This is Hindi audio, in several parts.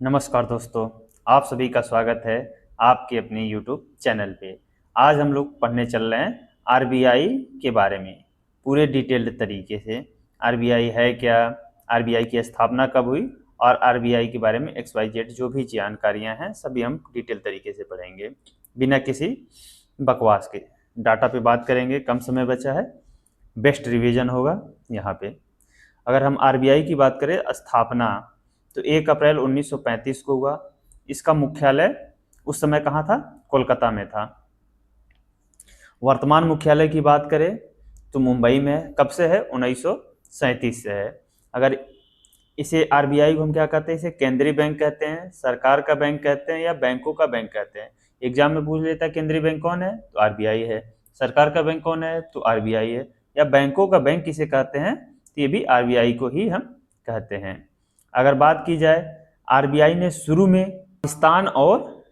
नमस्कार दोस्तों, आप सभी का स्वागत है आपके अपने यूट्यूब चैनल पे। आज हम लोग पढ़ने चल रहे हैं आरबीआई के बारे में पूरे डिटेल्ड तरीके से। आरबीआई है क्या, आरबीआई की स्थापना कब हुई और आरबीआई के बारे में एक्स वाई जेड जो भी जानकारियां हैं सभी हम डिटेल तरीके से पढ़ेंगे बिना किसी बकवास के। डाटा पे बात करेंगे, कम समय बचा है, बेस्ट रिवीजन होगा यहाँ पे। अगर हम आरबीआई की बात करें, स्थापना तो 1 अप्रैल 1935 को हुआ। इसका मुख्यालय उस समय कहाँ था? कोलकाता में था। वर्तमान मुख्यालय की बात करें तो मुंबई में है। कब से है? 1937 से है। अगर इसे आरबीआई को हम क्या कहते हैं? इसे केंद्रीय बैंक कहते हैं, सरकार का बैंक कहते हैं, या बैंकों का बैंक कहते हैं। एग्जाम में पूछ लेता है केंद्रीय बैंक कौन है, तो आरबीआई है। सरकार का बैंक कौन है, तो आरबीआई है। या बैंकों का बैंक किसे कहते हैं, तो ये भी आरबीआई को ही हम कहते हैं। अगर बात की जाए, आरबीआई ने शुरू में पाकिस्तान और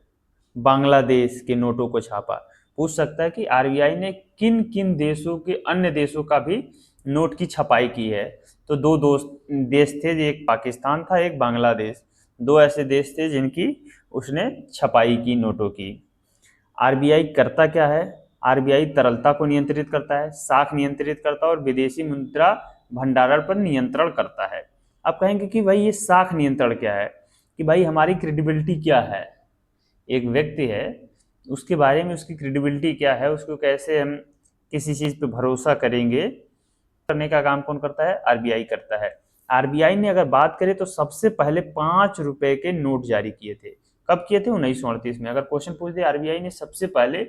बांग्लादेश के नोटों को छापा। पूछ सकता है कि आरबीआई ने किन किन देशों के, अन्य देशों का भी नोट की छपाई की है। तो दो देश थे, एक पाकिस्तान था, एक बांग्लादेश। दो ऐसे देश थे जिनकी उसने छपाई की नोटों की। आरबीआई करता क्या है? आरबीआई तरलता को नियंत्रित करता है, साख नियंत्रित करता है और विदेशी मुद्रा भंडारण पर नियंत्रण करता है। आप कहेंगे कि भाई ये साख नियंत्रण क्या है, कि भाई हमारी क्रेडिबिलिटी क्या है। एक व्यक्ति है, उसके बारे में उसकी क्रेडिबिलिटी क्या है, उसको कैसे हम किसी चीज पे भरोसा करेंगे, करने का काम कौन करता है? आरबीआई करता है। आरबीआई ने अगर बात करें तो सबसे पहले 5 रुपए के नोट जारी किए थे। कब किए थे? 1938 में। अगर क्वेश्चन पूछ दे आरबीआई ने सबसे पहले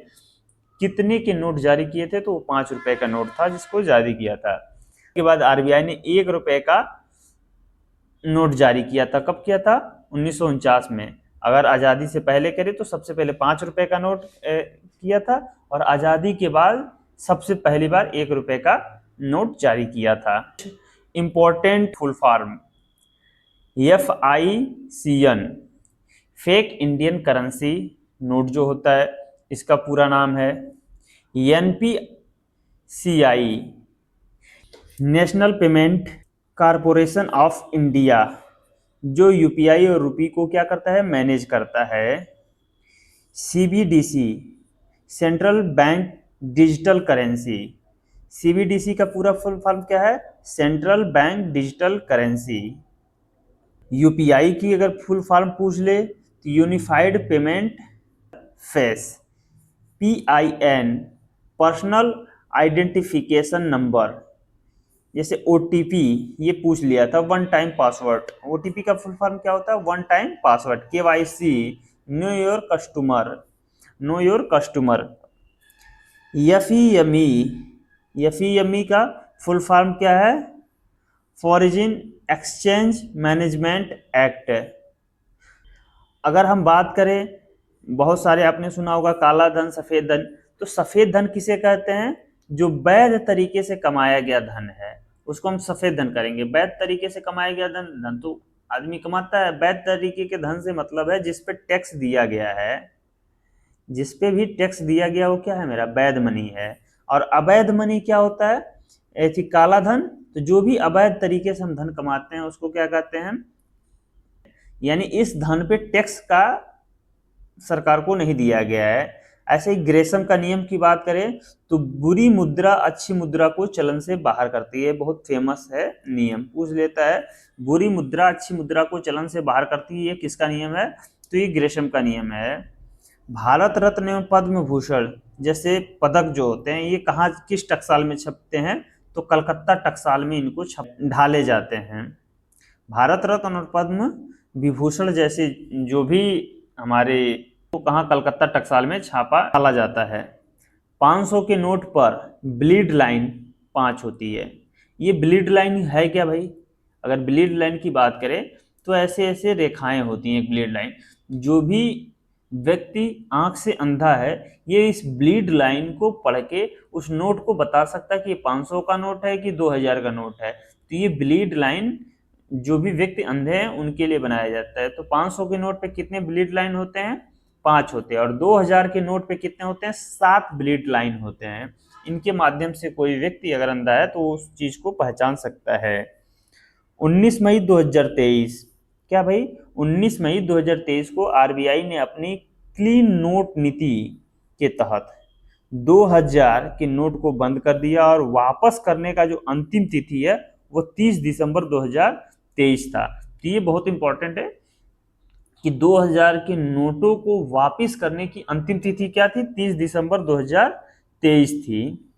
कितने के नोट जारी किए थे, तो वो 5 रुपए का नोट था जिसको जारी किया था। उसके बाद आरबीआई ने 1 रुपए का नोट जारी किया था। कब किया था? 1949 में। अगर आज़ादी से पहले करें तो सबसे पहले 5 रुपए का नोट किया था, और आज़ादी के बाद सबसे पहली बार 1 रुपए का नोट जारी किया था। Important full form: FICN, fake Indian currency note जो होता है, इसका पूरा नाम है। NPCI, national payment corporation of India, जो यूपीआई और रुपी को क्या करता है? मैनेज करता है। CBDC, central bank digital currency. CBDC का पूरा फुल फॉर्म क्या है? Central bank digital currency. UPI की अगर फुल फॉर्म पूछ ले तो unified payment face. PIN, personal identification number. जैसे OTP ये पूछ लिया था, वन टाइम पासवर्ड। OTP का फुल फॉर्म क्या होता है? One time password. KYC, know your customer, know your customer. FEME का फुल फॉर्म क्या है? Foreign exchange management act. अगर हम बात करें, बहुत सारे आपने सुना होगा काला धन, सफेद धन। तो सफेद धन किसे कहते हैं? जो वैध तरीके से कमाया गया धन है, उसको हम सफेद धन करेंगे। वैध तरीके से कमाया गया धन तो आदमी कमाता है। वैध तरीके के धन से मतलब है जिस पे टैक्स दिया गया है, जिस पे भी टैक्स दिया गया वो क्या है? मेरा वैध मनी है। और अवैध मनी क्या होता है? ऐसी काला धन। तो जो भी अवैध तरीके से हम धन कमाते हैं उसको क्या कहते हैं? यानी इस धन पे टैक्स का सरकार को नहीं दिया गया है। ऐसे ही ग्रेसम का नियम की बात करें तो बुरी मुद्रा अच्छी मुद्रा को चलन से बाहर करती है। बहुत फेमस है नियम, पूछ लेता है बुरी मुद्रा अच्छी मुद्रा को चलन से बाहर करती है, किसका नियम है? तो ये ग्रेसम का नियम है। भारत रत्न एवं पद्म भूषण जैसे पदक जो होते हैं, ये कहाँ किस टकसाल में छपते हैं? तो कलकत्ता टकसाल में इनको ढाले जाते हैं। भारत रत्न और पद्म विभूषण जैसे जो भी हमारे, तो कहाँ? कलकत्ता टकसाल में छापा डाला जाता है। 500 के नोट पर ब्लीड लाइन 5 होती है। ये ब्लीड लाइन है क्या भाई? अगर ब्लीड लाइन की बात करें तो ऐसे ऐसे रेखाएं होती हैं। एक ब्लीड लाइन, जो भी व्यक्ति आंख से अंधा है, ये इस ब्लीड लाइन को पढ़ के उस नोट को बता सकता है कि ये 500 का नोट है कि 2000 का नोट है। तो ये ब्लीड लाइन जो भी व्यक्ति अंधे हैं उनके लिए बनाया जाता है। तो 500 के नोट पे कितने ब्लीड लाइन होते हैं? 5 होते हैं। और 2000 के नोट पे कितने होते हैं? 7 ब्लीड लाइन होते हैं। इनके माध्यम से कोई व्यक्ति अगर अंधा है तो उस चीज को पहचान सकता है। 19 मई 2023 क्या भाई, 19 मई 2023 को आरबीआई ने अपनी क्लीन नोट नीति के तहत 2000 के नोट को बंद कर दिया और वापस करने का जो अंतिम तिथि है वो 30 दिसंबर 2023 था। तो ये बहुत इंपॉर्टेंट है कि 2000 के नोटों को वापस करने की अंतिम तिथि क्या थी, 30 दिसंबर 2023 थी।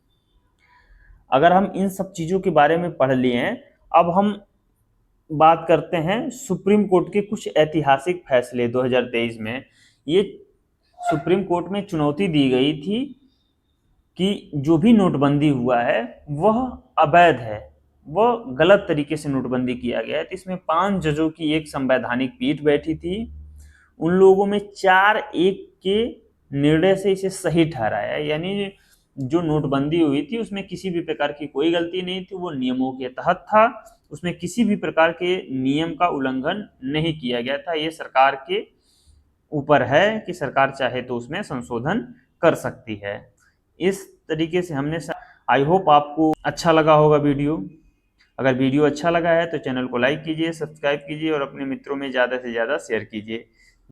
अगर हम इन सब चीजों के बारे में पढ़ लिए हैं, अब हम बात करते हैं सुप्रीम कोर्ट के कुछ ऐतिहासिक फैसले 2023 में। ये सुप्रीम कोर्ट में चुनौती दी गई थी कि जो भी नोटबंदी हुआ है वह अवैध है, वह गलत तरीके से नोटबंदी किया गया है। तो इसमें 5 जजों की एक संवैधानिक पीठ बैठी थी। उन लोगों में 4-1 के निर्णय से इसे सही ठहराया, यानी जो नोटबंदी हुई थी उसमें किसी भी प्रकार की कोई गलती नहीं थी, वो नियमों के तहत था, उसमें किसी भी प्रकार के नियम का उल्लंघन नहीं किया गया था। ये सरकार के ऊपर है कि सरकार चाहे तो उसमें संशोधन कर सकती है। इस तरीके से हमने आई होप आपको अच्छा लगा होगा वीडियो। अगर वीडियो अच्छा लगा है तो चैनल को लाइक कीजिए, सब्सक्राइब कीजिए और अपने मित्रों में ज़्यादा से ज़्यादा शेयर कीजिए।